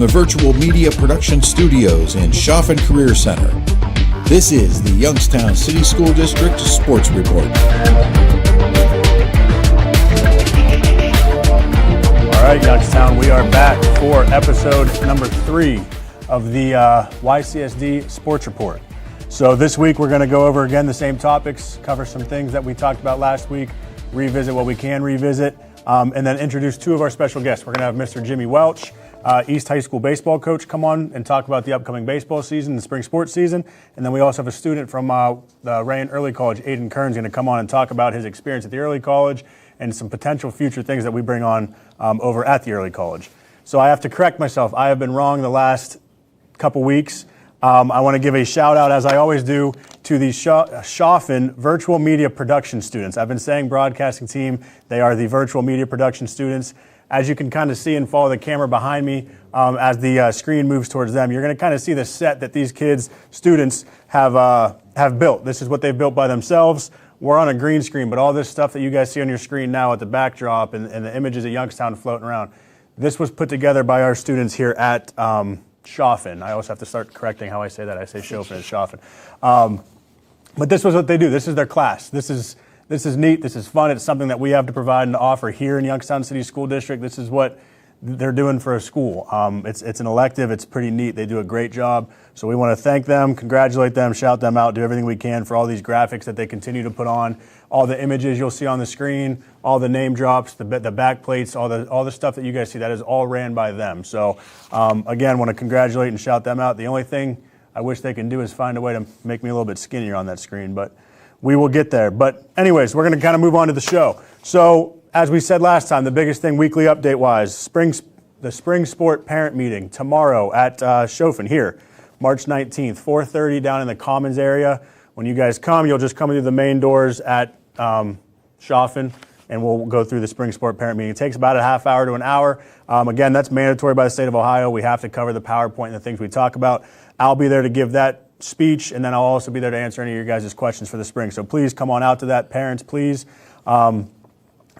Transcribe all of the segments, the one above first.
the Virtual Media Production Studios and Chaffin Career Center, this is the Youngstown City School District Sports Report. All right, Youngstown, we are back for episode number 3 of the YCSD Sports Report. So this week we're going to go over again the same topics, cover some things that we talked about last week, revisit what we can revisit, and then introduce 2 of our special guests. We're going to have Mr. Jimmy Welch, East High School baseball coach, come on and talk about the upcoming baseball season, the spring sports season. And then we also have a student from the Rayen Early College, Aiden Kern's going to come on and talk about his experience at the early college and some potential future things that we bring on over at the early college. So I have to correct myself. I have been wrong the last couple weeks. I want to give a shout out, as I always do, to the Chaffin Virtual Media Production students. I've been saying broadcasting team. They are the Virtual Media Production students. As you can kind of see and follow the camera behind me as the screen moves towards them, you're going to kind of see the set that these students have built. This is what they've built by themselves. We're on a green screen, but all this stuff that you guys see on your screen now at the backdrop and the images of Youngstown floating around, this was put together by our students here at Chaffin. I always have to start correcting how I say that. I say Chaffin, it's Chaffin. But this was what they do. This is their class. This is neat. This is fun. It's something that we have to provide and offer here in Youngstown City School District. This is what they're doing for a school. It's an elective. It's pretty neat. They do a great job. So we want to thank them, congratulate them, shout them out, do everything we can for all these graphics that they continue to put on, all the images you'll see on the screen, all the name drops, the back plates, all the stuff that you guys see. That is all ran by them. So again, want to congratulate and shout them out. The only thing I wish they can do is find a way to make me a little bit skinnier on that screen, but we will get there. But anyways, we're going to kind of move on to the show. So as we said last time, the biggest thing weekly update-wise, the spring sport parent meeting tomorrow at Chaffin here, March 19th, 4:30 down in the Commons area. When you guys come, you'll just come through the main doors at Chaffin, and we'll go through the spring sport parent meeting. It takes about a half hour to an hour. Again, that's mandatory by the state of Ohio. We have to cover the PowerPoint and the things we talk about. I'll be there to give that speech, and then I'll also be there to answer any of your guys' questions for the spring. So please come on out to that. Parents, please.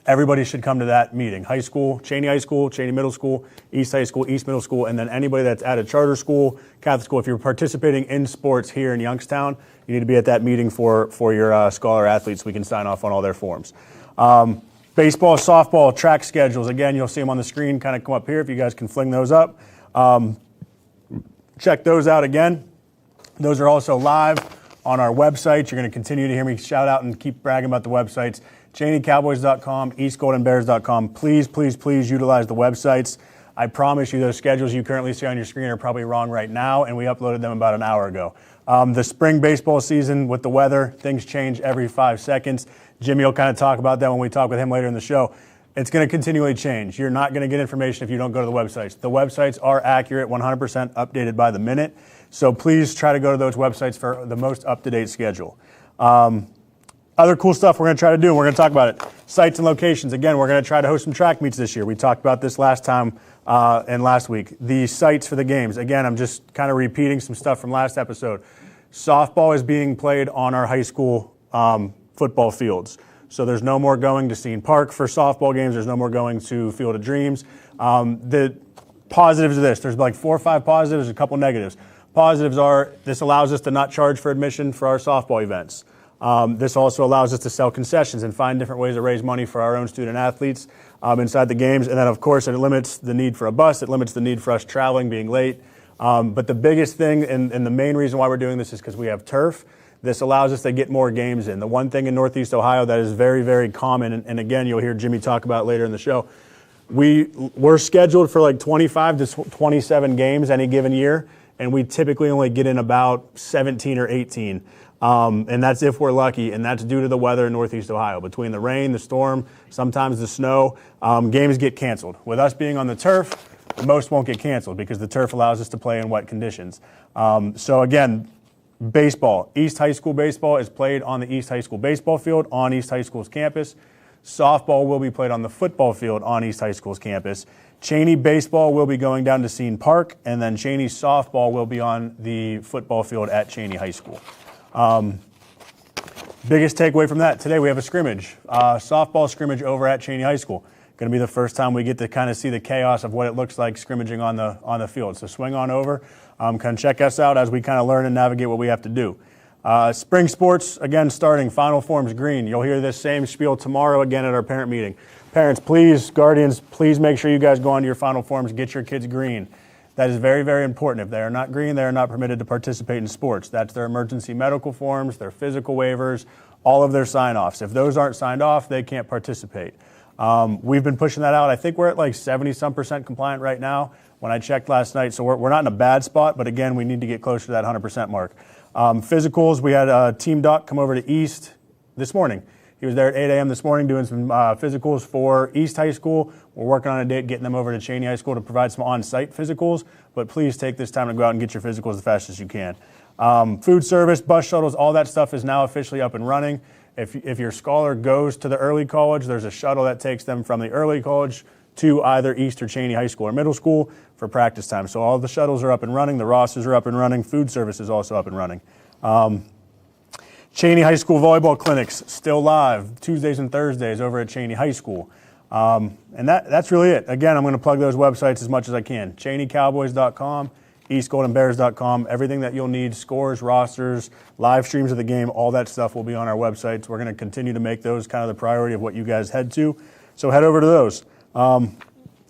Everybody should come to that meeting. High school, Cheney Middle School, East High School, East Middle School, and then anybody that's at a charter school, Catholic school. If you're participating in sports here in Youngstown, you need to be at that meeting for your scholar athletes. We can sign off on all their forms. Baseball, softball, track schedules. Again, you'll see them on the screen kind of come up here if you guys can fling those up. Check those out again. Those are also live on our website. You're going to continue to hear me shout out and keep bragging about the websites. CheneyCowboys.com, EastGoldenBears.com. Please, please, please utilize the websites. I promise you those schedules you currently see on your screen are probably wrong right now, and we uploaded them about an hour ago. The spring baseball season with the weather, things change every 5 seconds. Jimmy will kind of talk about that when we talk with him later in the show. It's going to continually change. You're not going to get information if you don't go to the websites. The websites are accurate, 100% updated by the minute. So please try to go to those websites for the most up-to-date schedule. Other cool stuff we're going to try to do, and we're going to talk about it. Sites and locations. Again, we're going to try to host some track meets this year. We talked about this last time and last week. The sites for the games. Again, I'm just kind of repeating some stuff from last episode. Softball is being played on our high school football fields. So there's no more going to Scene Park for softball games. There's no more going to Field of Dreams. The positives of this, there's like 4 or 5 positives, a couple negatives. Positives are this allows us to not charge for admission for our softball events. This also allows us to sell concessions and find different ways to raise money for our own student athletes inside the games. And then, of course, it limits the need for a bus. It limits the need for us traveling, being late. But the biggest thing and the main reason why we're doing this is because we have turf. This allows us to get more games in. The one thing in Northeast Ohio that is very, very common, and again, you'll hear Jimmy talk about later in the show, we're scheduled for like 25 to 27 games any given year, and we typically only get in about 17 or 18. And that's if we're lucky, and that's due to the weather in Northeast Ohio. Between the rain, the storm, sometimes the snow, games get canceled. With us being on the turf, most won't get canceled because the turf allows us to play in wet conditions. So again, baseball. East High School baseball is played on the East High School baseball field on East High School's campus. Softball will be played on the football field on East High School's campus. Cheney baseball will be going down to Scene Park, and then Cheney softball will be on the football field at Cheney High School. Biggest takeaway from that, today we have a scrimmage, softball scrimmage over at Cheney High School. Going to be the first time we get to kind of see the chaos of what it looks like scrimmaging on the field. So swing on over, come check us out as we kind of learn and navigate what we have to do. Spring sports, again, starting, Final Forms green. You'll hear this same spiel tomorrow again at our parent meeting. Parents, please, guardians, please make sure you guys go onto your Final Forms, get your kids green. That is very, very important. If they are not green, they are not permitted to participate in sports. That's their emergency medical forms, their physical waivers, all of their sign-offs. If those aren't signed off, they can't participate. We've been pushing that out. I think we're at like 70-some% compliant right now when I checked last night. So we're not in a bad spot, but again, we need to get closer to that 100% mark. Physicals, we had Team Doc come over to East this morning. He was there at 8 a.m. this morning doing some physicals for East High School. We're working on a date getting them over to Cheney High School to provide some on-site physicals, but please take this time to go out and get your physicals as fast as you can. Food service, bus shuttles, all that stuff is now officially up and running. If your scholar goes to the early college, there's a shuttle that takes them from the early college to either East or Cheney High School or middle school for practice time. So all the shuttles are up and running, the Rosses are up and running, food service is also up and running. Cheney High School volleyball clinics still live Tuesdays and Thursdays over at Cheney High School. And that's really it. Again, I'm going to plug those websites as much as I can. CheneyCowboys.com, EastGoldenBears.com, everything that you'll need, scores, rosters, live streams of the game, all that stuff will be on our websites. We're going to continue to make those kind of the priority of what you guys head to. So head over to those.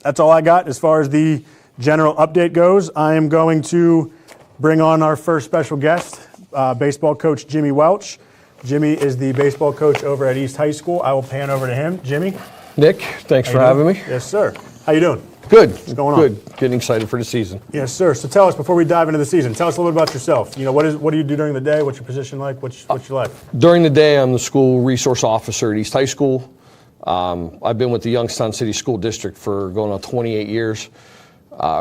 That's all I got as far as the general update goes. I am going to bring on our first special guest, baseball coach Jimmy Welch. Jimmy is the baseball coach over at East High School. I will pan over to him. Jimmy. Nick, thanks for having me. Yes, sir. How you doing? Good. What's going on? Good. Getting excited for the season. Yes, sir. So tell us, before we dive into the season, tell us a little bit about yourself. You know, what do you do during the day? What's your position like? What's your life? During the day, I'm the school resource officer at East High School. I've been with the Youngstown City School District for going on 28 years.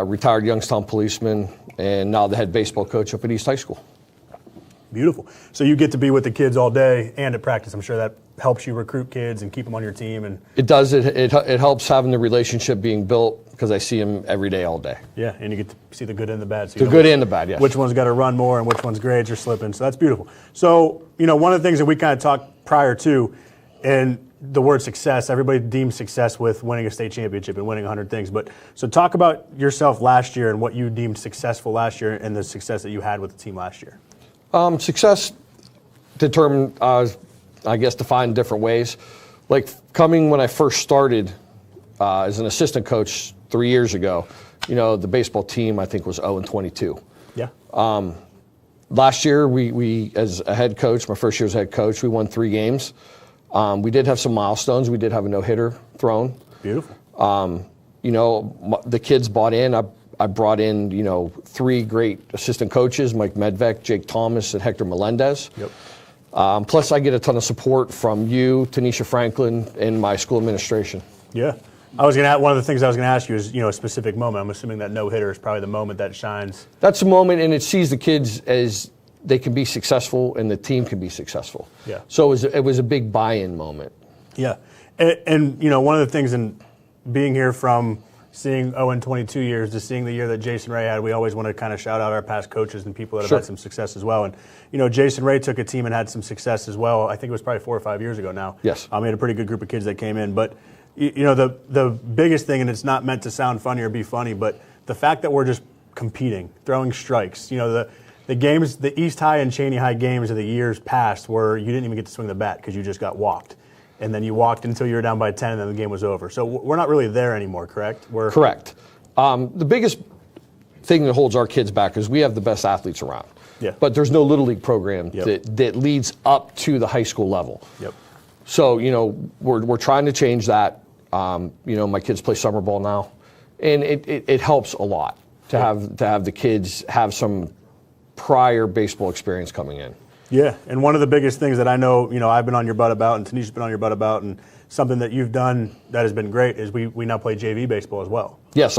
Retired Youngstown policeman, and now the head baseball coach up at East High School. Beautiful. So you get to be with the kids all day and at practice. I'm sure that helps you recruit kids and keep them on your team. And it does. It helps having the relationship being built because I see them every day, all day. Yeah, and you get to see the good and the bad. So the good and the bad, yes. Which one's got to run more and which one's grades are slipping. So that's beautiful. So, you know, one of the things that we kind of talked prior to, and the word success, everybody deems success with winning a state championship and winning 100 things. But so talk about yourself last year and what you deemed successful last year and the success that you had with the team last year. Success determined, I guess, defined in different ways. Like coming when I first started as an assistant coach 3 years ago, you know, the baseball team I think was 0-22. Yeah. Last year, we as a head coach, my first year as head coach, we won 3 games. We did have some milestones. We did have a no-hitter thrown. Beautiful. You know, the kids bought in. I brought in, you know, 3 great assistant coaches, Mike Medvec, Jake Thomas, and Hector Melendez. Yep. Plus, I get a ton of support from you, Tanisha Franklin, and my school administration. Yeah. One of the things I was going to ask you is, you know, a specific moment. I'm assuming that no-hitter is probably the moment that shines. That's a moment, and it sees the kids as they can be successful and the team can be successful. Yeah. So it was a big buy-in moment. Yeah. And you know, one of the things in being here from seeing 0-22 years to seeing the year that Jason Ray had, we always want to kind of shout out our past coaches and people that have Sure. had some success as well. And, you know, Jason Ray took a team and had some success as well. I think it was probably 4 or 5 years ago now. Yes. He had a pretty good group of kids that came in. But, you know, the biggest thing, and it's not meant to sound funny or be funny, but the fact that we're just competing, throwing strikes, you know, the games, the East High and Cheney High games of the years past where you didn't even get to swing the bat because you just got walked. And then you walked until you were down by 10 and then the game was over. So we're not really there anymore, correct? Correct. The biggest thing that holds our kids back is we have the best athletes around. Yeah. But there's no Little League program Yep. that leads up to the high school level. Yep. So, you know, we're trying to change that. You know, my kids play summer ball now. And it helps a lot to have the kids have some prior baseball experience coming in. Yeah, and one of the biggest things that I know, you know, I've been on your butt about, and Tanisha's been on your butt about, and something that you've done that has been great is we now play JV baseball as well. Yes,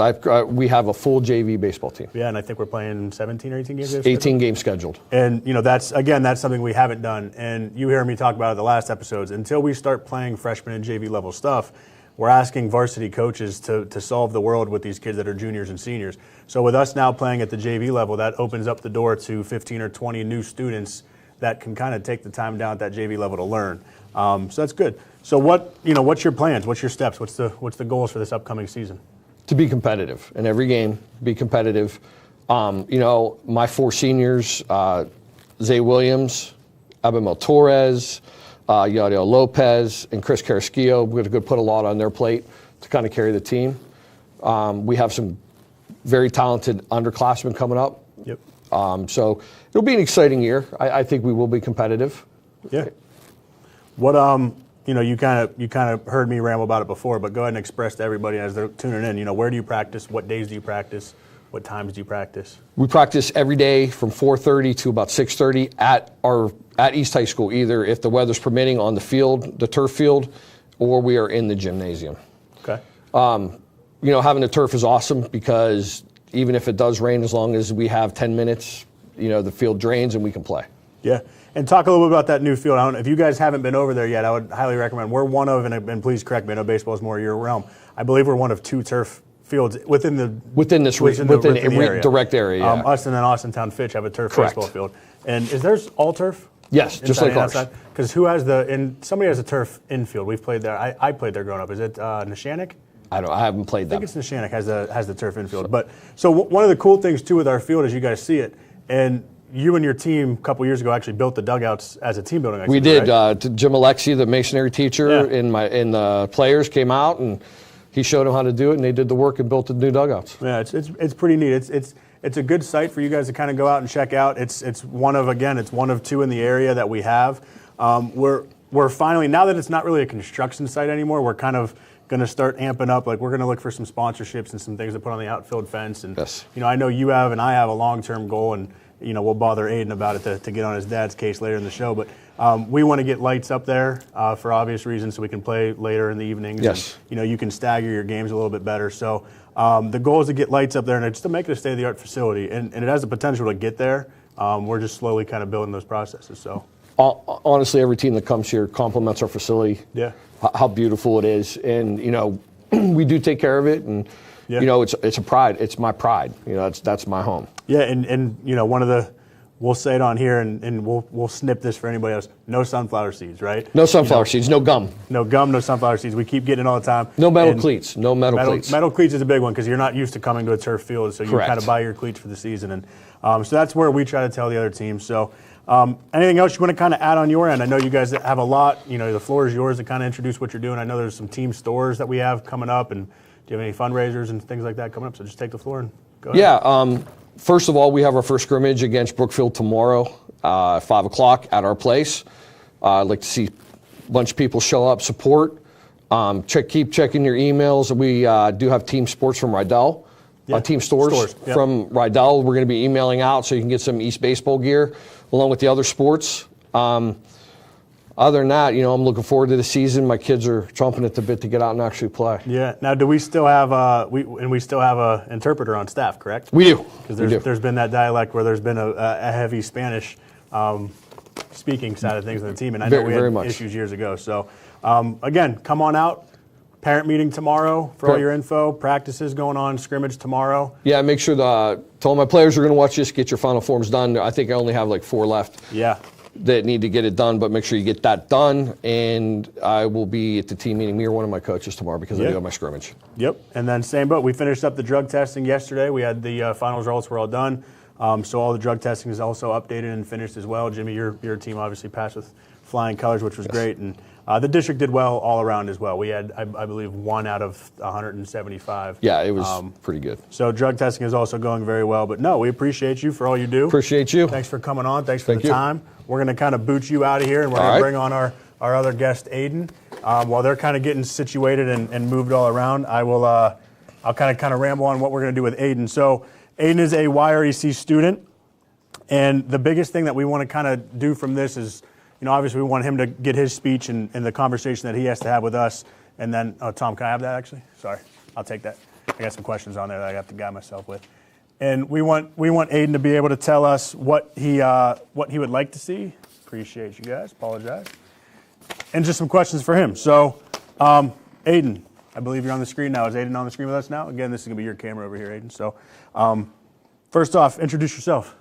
we have a full JV baseball team. Yeah, and I think we're playing 17 or 18 games. 18 games scheduled. And, you know, that's something we haven't done. And you hear me talk about it the last episodes. Until we start playing freshman and JV level stuff, we're asking varsity coaches to solve the world with these kids that are juniors and seniors. So with us now playing at the JV level, that opens up the door to 15 or 20 new students that can kind of take the time down at that JV level to learn. So that's good. So what's your plans? What's your steps? What's the goals for this upcoming season? To be competitive in every game, be competitive. My 4 seniors, Zay Williams, Abimel Torres, Yadiel Lopez, and Chris Carrasquillo, we're going to put a lot on their plate to kind of carry the team. We have some very talented underclassmen coming up. Yep. So it'll be an exciting year. I think we will be competitive. Yeah. What you kind of heard me ramble about it before, but go ahead and express to everybody as they're tuning in. Where do you practice? What days do you practice? What times do you practice? We practice every day from 4:30 to about 6:30 at East High School, either if the weather's permitting on the field, the turf field, or we are in the gymnasium. Okay. Having the turf is awesome because even if it does rain, as long as we have 10 minutes, the field drains and we can play. Yeah. And talk a little bit about that new field. If you guys haven't been over there yet, I would highly recommend. We're one of, and please correct me, I know baseball is more your realm. I believe we're one of 2 turf fields within the area. Direct area. Yeah. Us and then Austintown Fitch have a turf Correct. baseball field. And is theirs all turf? Yes, just like ours. Because somebody has a turf infield. We've played there. I played there growing up. Is it Neshannock? I haven't played that. I think it's Neshannock has the turf infield. But so one of the cool things too with our field is you guys see it, and you and your team a couple years ago actually built the dugouts as a team building activity. We did. Right? Jim Alexi, the masonry teacher, and the players came out and he showed them how to do it, and they did the work and built the new dugouts. Yeah, it's pretty neat. It's a good site for you guys to kind of go out and check out. It's one of 2 in the area that we have. We're finally, now that it's not really a construction site anymore, we're kind of going to start amping up. Like, we're going to look for some sponsorships and some things to put on the outfield fence. And yes. I know you have and I have a long-term goal, and we'll bother Aiden about it to get on his dad's case later in the show. But we want to get lights up there for obvious reasons, so we can play later in the evenings. Yes. And, you can stagger your games a little bit better. So the goal is to get lights up there and just to make it a state-of-the-art facility. And it has the potential to get there. We're just slowly kind of building those processes. So honestly, every team that comes here compliments our facility. Yeah. How beautiful it is, and we do take care of it, and it's a pride. It's my pride. That's my home. Yeah, and one of the, we'll say it on here, and we'll snip this for anybody else. No sunflower seeds, right? No sunflower seeds. No gum. No gum. No sunflower seeds. We keep getting it all the time. No metal cleats. No metal cleats. Metal cleats is a big one because you're not used to coming to a turf field, so you Correct. kind of buy your cleats for the season, and so that's where we try to tell the other teams. So. Anything else you want to kind of add on your end? I know you guys have a lot. The floor is yours to kind of introduce what you're doing. I know there's some team stores that we have coming up, and do you have any fundraisers and things like that coming up? So just take the floor and go ahead. Yeah. First of all, we have our first scrimmage against Brookfield tomorrow, 5 o'clock at our place. I'd like to see a bunch of people show up, support. Keep checking your emails. We do have team sports from Rydell. Team stores. Yep. From Rydell. We're going to be emailing out so you can get some East baseball gear along with the other sports. Other than that, I'm looking forward to the season. My kids are chomping at the bit to get out and actually play. Yeah. Now, do we still have we still have an interpreter on staff, correct? We do. Because there's been that dialect where there's been a heavy Spanish speaking side of things on the team, and I know we had issues years ago. So, again, come on out. Parent meeting tomorrow for all your info. Practices going on, scrimmage tomorrow. Yeah, make sure to all my players who are going to watch this, get your final forms done. I think I only have like 4 left. Yeah. That need to get it done, but make sure you get that done. And I will be at the team meeting, me or one of my coaches tomorrow because I do have my scrimmage. Yep. And then same boat. We finished up the drug testing yesterday. We had the final results were all done. So all the drug testing is also updated and finished as well. Jimmy, your team obviously passed with flying colors, which was great. And the district did well all around as well. We had, I believe, 1 out of 175. Yeah, it was pretty good. So drug testing is also going very well. But no, we appreciate you for all you do. Appreciate you. Thanks for coming on. Thanks for the time. We're going to kind of boot you out of here, and we're going to bring on our other guest, Aiden. While they're kind of getting situated and moved all around, I'll kind of ramble on what we're going to do with Aiden. So Aiden is a YREC student, and the biggest thing that we want to kind of do from this is, obviously we want him to get his speech and the conversation that he has to have with us. And then, Tom, can I have that actually? Sorry, I'll take that. I got some questions on there that I got to guide myself with. And we want Aiden to be able to tell us what he would like to see. Appreciate you guys. Apologize. And just some questions for him. So, Aiden, I believe you're on the screen now. Is Aiden on the screen with us now? Again, this is going to be your camera over here, Aiden. So, first off, introduce yourself.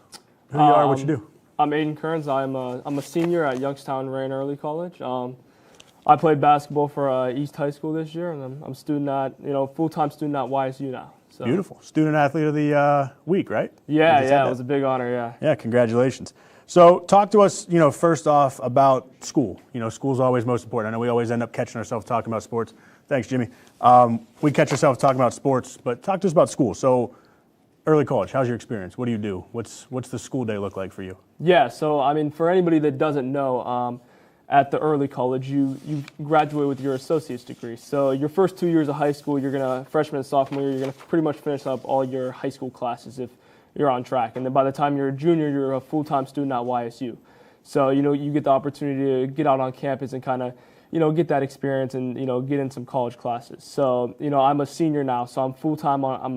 Who you are, what you do. I'm Aiden Kearns. I'm a senior at Youngstown Rain Early College. I played basketball for East High School this year, and I'm full-time student at YSU now. So. Beautiful. Student athlete of the week, right? Yeah, it was a big honor. Yeah. Yeah, congratulations. So talk to us, first off about school. School's always most important. I know we always end up catching ourselves talking about sports. Thanks, Jimmy. We catch ourselves talking about sports, but talk to us about school. So early college, how's your experience? What do you do? What's the school day look like for you? Yeah, so I mean, for anybody that doesn't know, at the early college, you graduate with your associate's degree. So your first 2 years of high school, freshman and sophomore year, you're gonna pretty much finish up all your high school classes if you're on track. And then by the time you're a junior, you're a full-time student at YSU. So, you get the opportunity to get out on campus and kind of, get that experience and, get in some college classes. So, I'm a senior now, so I'm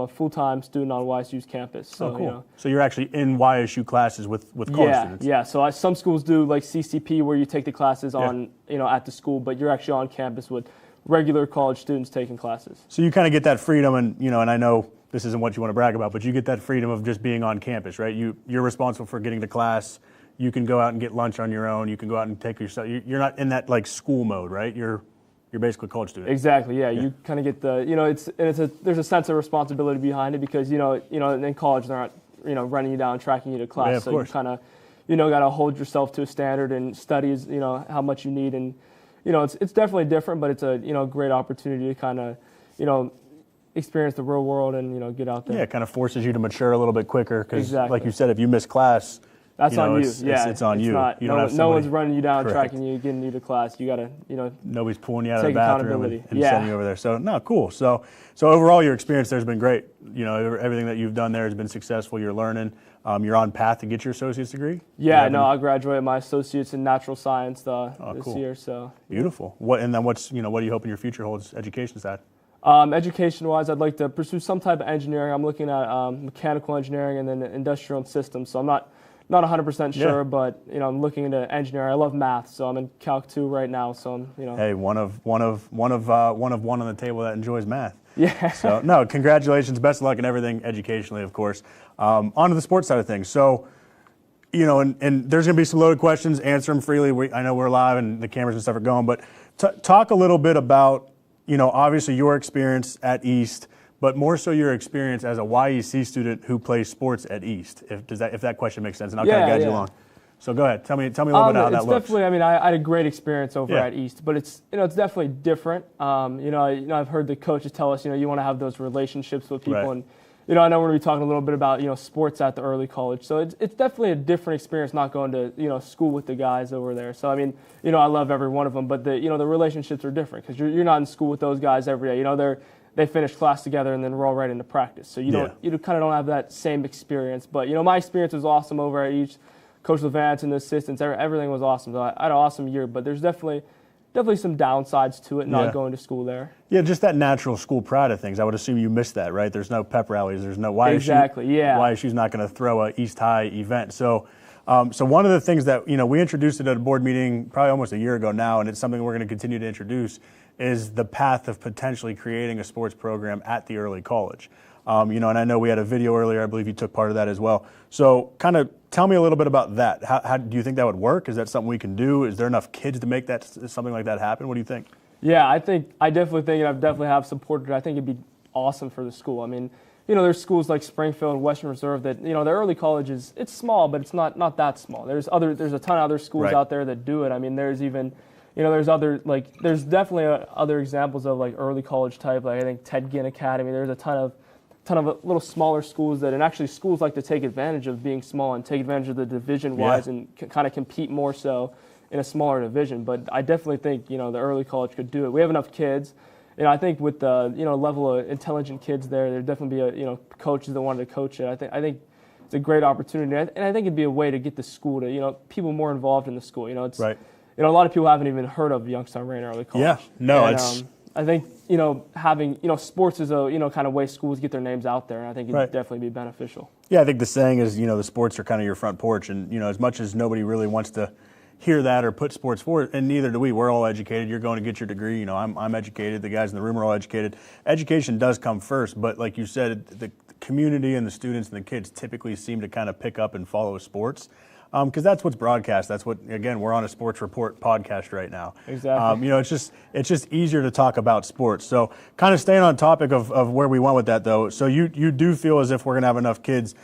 a full-time student on YSU's campus. So, cool. So you're actually in YSU classes with college students? Yeah. So some schools do like CCP where you take the classes on, at the school, but you're actually on campus with regular college students taking classes. So you kind of get that freedom and, and I know this isn't what you want to brag about, but you get that freedom of just being on campus, right? You're responsible for getting to class. You can go out and get lunch on your own. You can go out and take yourself. You're not in that like school mode, right? You're basically a college student. Exactly. Yeah. You kind of get the, there's a sense of responsibility behind it because in college they're not running you down, tracking you to class. Yeah, so you kind of got to hold yourself to a standard and study how much you need and it's definitely different, but it's a great opportunity to kind of experience the real world and get out there. Yeah, it kind of forces you to mature a little bit quicker because, exactly. Like you said, if you miss class, that's on you. It's on you. Not, you don't have no one's running you down, correct. tracking you, getting you to class. You gotta, nobody's pulling you out of take the bathroom and yeah. sending you over there. So no, cool. So overall, your experience there's been great. Everything that you've done there has been successful. You're learning. You're on path to get your associate's degree. Yeah, I graduated my associates in natural science this cool. year. So beautiful. What are you hoping your future holds education side? Education-wise, I'd like to pursue some type of engineering. I'm looking at mechanical engineering and then industrial and systems. So I'm not 100% sure, but I'm looking into engineering. I love math, so I'm in Calc 2 right now. So I'm Hey, one of one on the table that enjoys math. Yeah. So no, congratulations, best of luck in everything educationally, of course. On to the sports side of things. So, and there's going to be some loaded questions. Answer them freely. I know we're live and the cameras and stuff are going, but talk a little bit about obviously your experience at East. But more so your experience as a YEC student who plays sports at East, if that question makes sense, and I'll kind of guide you along. So go ahead, tell me a little bit how that looks. Definitely, I had a great experience over at East, but it's definitely different. I've heard the coaches tell us, you want to have those relationships with people, right. and I know we're going to be talking a little bit about sports at the early college. So it's definitely a different experience not going to school with the guys over there. So I love every one of them, but the relationships are different because you're not in school with those guys every day. They finish class together and then roll right into practice. So you kind of don't have that same experience. But my experience was awesome over at East. Coach Levance and the assistants, everything was awesome. So I had an awesome year. But there's definitely some downsides to it not going to school there. Yeah, just that natural school pride of things. I would assume you missed that, right? There's no pep rallies. There's no YSU. Exactly. Yeah. YSU's not going to throw a East High event. So one of the things that we introduced it at a board meeting probably almost a year ago now, and it's something we're going to continue to introduce, is the path of potentially creating a sports program at the early college. And I know we had a video earlier. I believe you took part of that as well. So kind of tell me a little bit about that. How do you think that would work? Is that something we can do? Is there enough kids to make something like that happen? What do you think? Yeah, I definitely think, and I've definitely have supported it. I think it'd be awesome for the school. There's schools like Springfield and Western Reserve that, their early college it's small, but it's not that small. There's a ton of other schools out there that do it. There's even, there's definitely other examples of early college type, I think Ted Ginn Academy. There's a ton of little smaller schools and actually schools like to take advantage of being small and take advantage of the division-wise and kind of compete more so in a smaller division. But I definitely think, the early college could do it. We have enough kids. I think with the, level of intelligent kids there'd definitely be coaches that wanted to coach it. I think it's a great opportunity. And I think it'd be a way to get the school to, people more involved in the school. It's right. A lot of people haven't even heard of Youngstown Rain Early College. Yeah, no, and, I think, having, sports is a, kind of way schools get their names out there, and I think it'd definitely be beneficial. Yeah, I think the saying is, the sports are kind of your front porch, and, as much as nobody really wants to hear that or put sports forward, and neither do we. We're all educated. You're going to get your degree. I'm educated. The guys in the room are all educated. Education does come first, but like you said, the community and the students and the kids typically seem to kind of pick up and follow sports. because that's what's broadcast. That's what, again, we're on a sports report podcast right now. Exactly. It's just easier to talk about sports. So kind of staying on topic of where we went with that, though. So you do feel as if we're going to have enough kids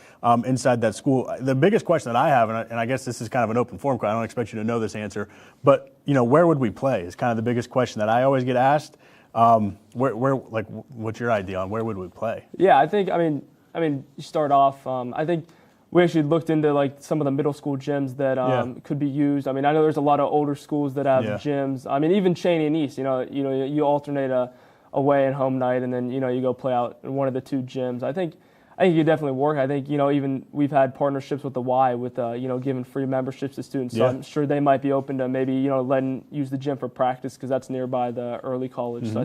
inside that school. The biggest question that I have, and I guess this is kind of an open forum, I don't expect you to know this answer, but where would we play is kind of the biggest question that I always get asked. What's your idea on where would we play? Yeah, I think, you start off, I think we actually looked into like some of the middle school gyms that could be used. I know there's a lot of older schools that have gyms. Even Cheney and East, you alternate a away and home night, and then, you go play out in one of the two gyms. I think it could definitely work. I think, even we've had partnerships with the Y with, giving free memberships to students. So I'm sure they might be open to maybe, letting use the gym for practice because that's nearby the early college. Mm-hmm. So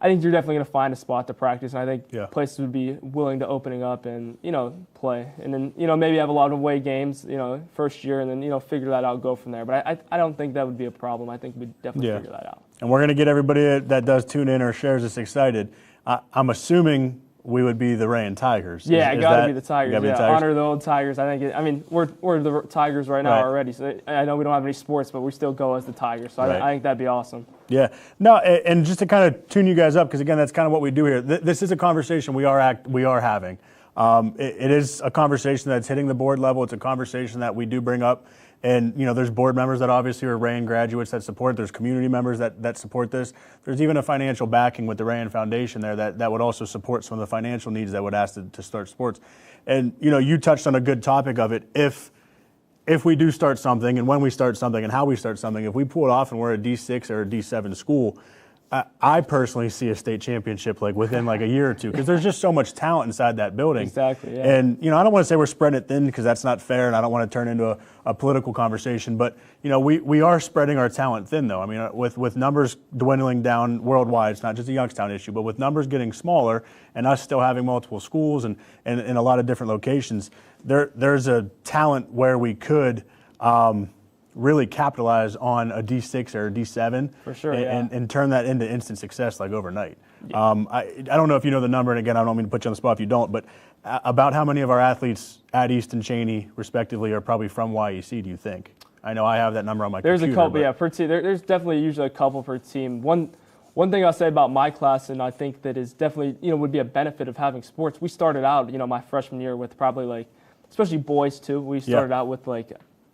I think you're definitely going to find a spot to practice, and I think places would be willing to opening up and, play. And then, maybe have a lot of away games, first year, and then, figure that out, go from there. But I don't think that would be a problem. I think we'd definitely figure that out. And we're going to get everybody that does tune in or shares us excited. I'm assuming we would be the Rayin Tigers. Yeah, it got to be the Tigers. Be the Tigers. Honor the old Tigers. I think. We're the Tigers right now already. So I know we don't have any sports, but we still go as the Tigers. So I think that'd be awesome. Yeah. No, and just to kind of tune you guys up, because again, that's kind of what we do here. This is a conversation we are having. It is a conversation that's hitting the board level. It's a conversation that we do bring up. And, there's board members that obviously are Rayin graduates that support. There's community members that support this. There's even a financial backing with the Rayin Foundation there that would also support some of the financial needs that would ask to start sports. And, you touched on a good topic of it. If we do start something and when we start something and how we start something, if we pull it off and we're a D6 or a D7 school, I personally see a state championship within a year or two, because there's just so much talent inside that building. Exactly. Yeah. And I don't want to say we're spreading it thin, because that's not fair, and I don't want to turn into a political conversation. But we are spreading our talent thin, though. With numbers dwindling down worldwide, it's not just a Youngstown issue, but with numbers getting smaller and us still having multiple schools and in a lot of different locations, there's a talent where we could. Really capitalize on a D6 or a D7 for sure, and turn that into instant success overnight. Yeah. I don't know if you know the number, and again, I don't mean to put you on the spot if you don't, but about how many of our athletes at East and Cheney, respectively, are probably from YEC, do you think? I know I have that number on my computer. There's a couple, per team. There's definitely usually a couple per team. One thing I'll say about my class, and I think that is definitely, would be a benefit of having sports. We started out, my freshman year with probably especially boys too, we started out with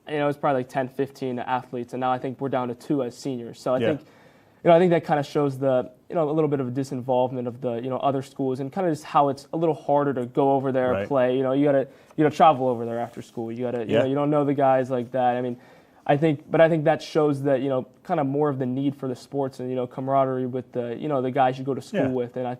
it was probably 10, 15 athletes, and now I think we're down to 2 as seniors. So I think that kind of shows the, a little bit of a disinvolvement of the, other schools, and kind of just how it's a little harder to go over there and play. You gotta travel over there after school. You gotta, you don't know the guys like that. I think that shows that, kind of more of the need for the sports and, camaraderie with the, the guys you go to school with. And I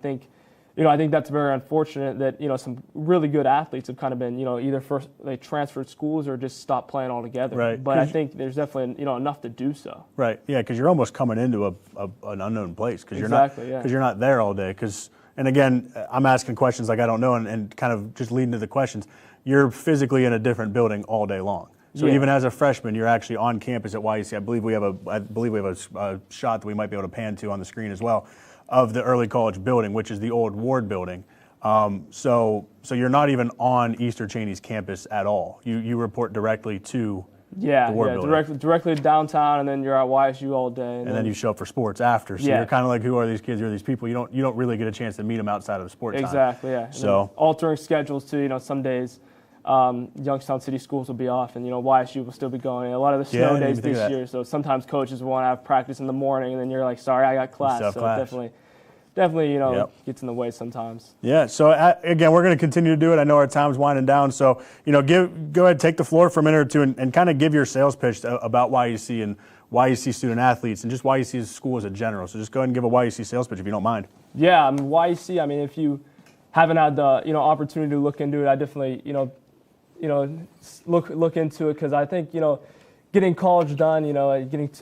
think that's very unfortunate that, some really good athletes have kind of been, either first they transferred schools or just stopped playing altogether. Right. But I think there's definitely, enough to do so. Right. Yeah, because you're almost coming into an unknown place, because you're not there all day. And again, I'm asking questions I don't know, and kind of just leading to the questions. You're physically in a different building all day long. So even as a freshman, you're actually on campus at YEC. I believe we have a shot that we might be able to pan to on the screen as well, of the early college building, which is the old Ward building. So you're not even on East or Cheney's campus at all. You report directly to the Ward building. directly downtown, and then you're at YSU all day. And then you show up for sports after. So you're kind of who are these kids? Who are these people? You don't really get a chance to meet them outside of the sport time. Exactly. Yeah. So altering schedules too. Some days Youngstown City schools will be off, and YSU will still be going. A lot of the snow days this year, so sometimes coaches want to have practice in the morning, and then you're like, sorry, I got class. So definitely gets in the way sometimes. Yeah. So again, we're going to continue to do it. I know our time's winding down, so go ahead, take the floor for a minute or two, and kind of give your sales pitch about YEC and YEC student athletes and just YEC's school as a general. So just go ahead and give a YEC sales pitch if you don't mind. Yeah, YEC. If you haven't had the opportunity to look into it, I definitely look into it, because I think getting college done,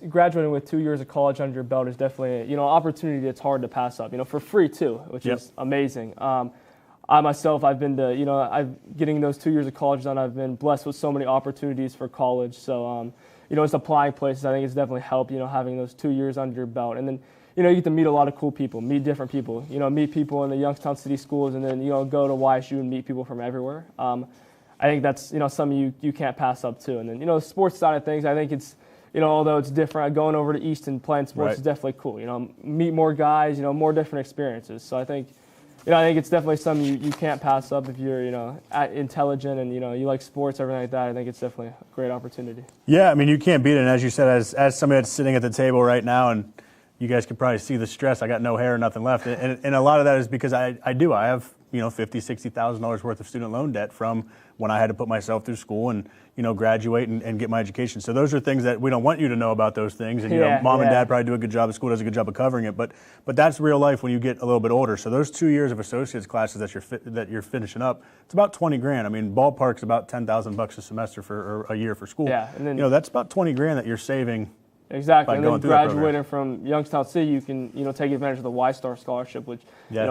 graduating with 2 years of college under your belt is definitely an opportunity that's hard to pass up. For free too, which is amazing. I myself, I've been to getting those 2 years of college done. I've been blessed with so many opportunities for college. So it's applying places. I think it's definitely helped. Having those 2 years under your belt, and then you get to meet a lot of cool people, meet different people. Meet people in the Youngstown City schools, and then go to YSU and meet people from everywhere. I think that's something you can't pass up too. And then the sports side of things, I think it's although it's different, going over to East and playing sports is definitely cool. Meet more guys, more different experiences. So I think it's definitely something you can't pass up if you're intelligent and you like sports, everything like that. I think it's definitely a great opportunity. Yeah, I mean, you can't beat it. And as you said, as somebody that's sitting at the table right now, and you guys can probably see the stress. I got no hair, nothing left, and a lot of that is because I have $50,000-$60,000 worth of student loan debt from when I had to put myself through school and graduate and get my education. So those are things that we don't want you to know about those things. And mom and dad probably do a good job. The school does a good job of covering it. But that's real life when you get a little bit older. So those 2 years of associates classes that you're finishing up, it's about $20,000. I mean, ballpark's about $10,000 a semester or a year for school. Yeah, and then that's about $20,000 that you're saving. Exactly, and then graduating from Youngstown City, you can take advantage of the Y-Star scholarship, which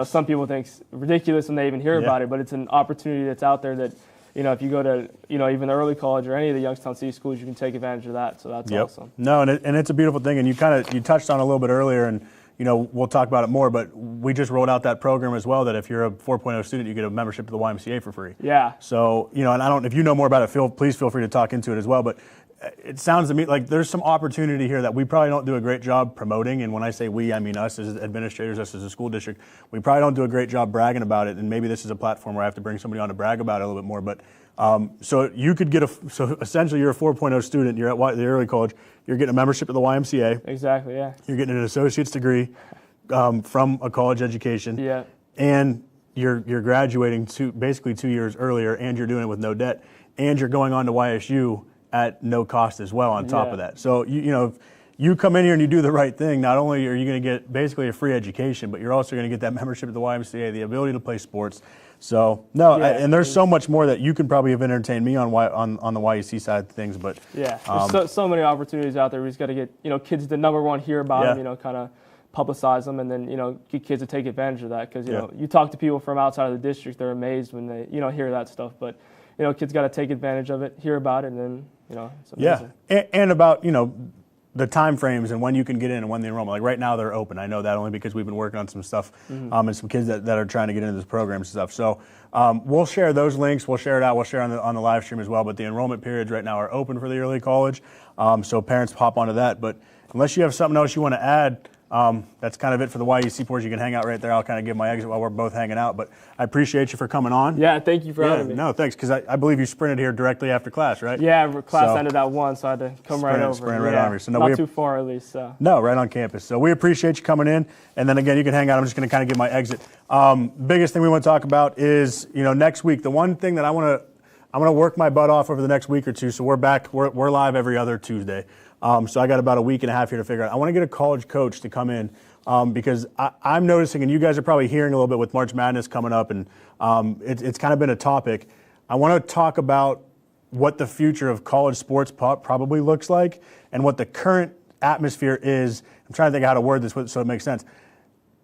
some people think is ridiculous when they even hear about it, but it's an opportunity that's out there that if you go to even the early college or any of the Youngstown City schools, you can take advantage of that. So that's awesome. No, and it's a beautiful thing, and you touched on it a little bit earlier, and we'll talk about it more, but we just rolled out that program as well, that if you're a 4.0 student, you get a membership to the YMCA for free. Yeah. So and if you know more about it, please feel free to talk into it as well, but it sounds to me like there's some opportunity here that we probably don't do a great job promoting. And when I say we, I mean us as administrators, us as a school district. We probably don't do a great job bragging about it. And maybe this is a platform where I have to bring somebody on to brag about it a little bit more. But so you could get so essentially you're a 4.0 student, you're at the early college, you're getting a membership to the YMCA. Exactly, yeah. You're getting an associate's degree from a college education. Yeah. And you're graduating basically 2 years earlier, and you're doing it with no debt. And you're going on to YSU at no cost as well on top of that. So, if you come in here and you do the right thing, not only are you going to get basically a free education, but you're also going to get that membership at the YMCA, the ability to play sports. So, and there's so much more that you can probably have entertained me on the YEC side of things. But there's so many opportunities out there. We just got to get kids to number one, hear about them, kind of publicize them, and then get kids to take advantage of that, because you talk to people from outside of the district, they're amazed when they hear that stuff. But kids got to take advantage of it, hear about it, and then it's amazing. And about the time frames and when you can get in and when the enrollment. Like right now they're open. I know that only because we've been working on some stuff and some kids that are trying to get into this program and stuff. So we'll share those links. We'll share it out. We'll share on the live stream as well. But the enrollment periods right now are open for the early college. So parents hop onto that. But unless you have something else you want to add, that's kind of it for the YEC portion. You can hang out right there. I'll kind of give my exit while we're both hanging out. But I appreciate you for coming on. Yeah, thank you for having me. No, thanks, because I believe you sprinted here directly after class, right? Yeah, class ended at 1, so I had to come right over. Sprint right over. So not too far at least. So. No, right on campus. So we appreciate you coming in. And then again, you can hang out. I'm just going to kind of give my exit. Biggest thing we want to talk about is, next week. The one thing that I'm going to work my butt off over the next week or two. So we're back. We're live every other Tuesday. So I got about a week and a half here to figure out. I want to get a college coach to come in. Because I'm noticing, and you guys are probably hearing a little bit with March Madness coming up, and it's kind of been a topic. I want to talk about what the future of college sports probably looks like and what the current atmosphere is. I'm trying to think of how to word this so it makes sense.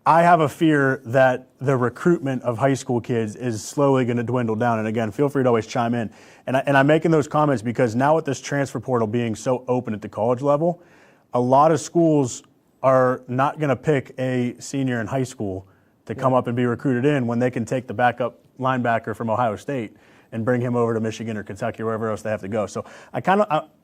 I have a fear that the recruitment of high school kids is slowly going to dwindle down. And again, feel free to always chime in. And I'm making those comments because now with this transfer portal being so open at the college level, a lot of schools are not going to pick a senior in high school to come up and be recruited in when they can take the backup linebacker from Ohio State and bring him over to Michigan or Kentucky or wherever else they have to go. So I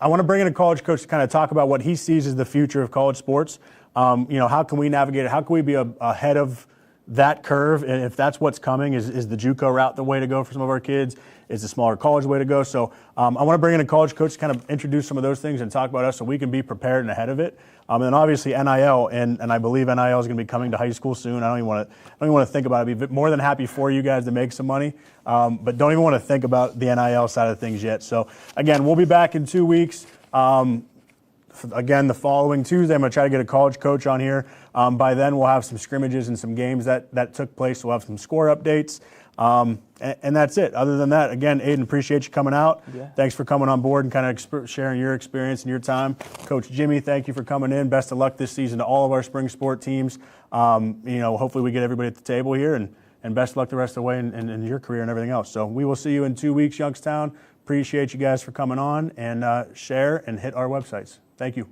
want to bring in a college coach to kind of talk about what he sees as the future of college sports. How can we navigate it? How can we be ahead of that curve? And if that's what's coming, is the JUCO route the way to go for some of our kids? Is the smaller college way to go? So I want to bring in a college coach to kind of introduce some of those things and talk about us so we can be prepared and ahead of it. And then obviously NIL, and I believe NIL is going to be coming to high school soon. I don't even want to think about it. I'd be more than happy for you guys to make some money, but don't even want to think about the NIL side of things yet. So again, we'll be back in 2 weeks. Again, the following Tuesday, I'm going to try to get a college coach on here. By then, we'll have some scrimmages and some games that took place. We'll have some score updates. And that's it. Other than that, again, Aiden, appreciate you coming out. Yeah. Thanks for coming on board and kind of sharing your experience and your time. Coach Jimmy, thank you for coming in. Best of luck this season to all of our spring sport teams. Hopefully we get everybody at the table here, and best of luck the rest of the way in your career and everything else. So we will see you in 2 weeks, Youngstown. Appreciate you guys for coming on, and share and hit our websites. Thank you.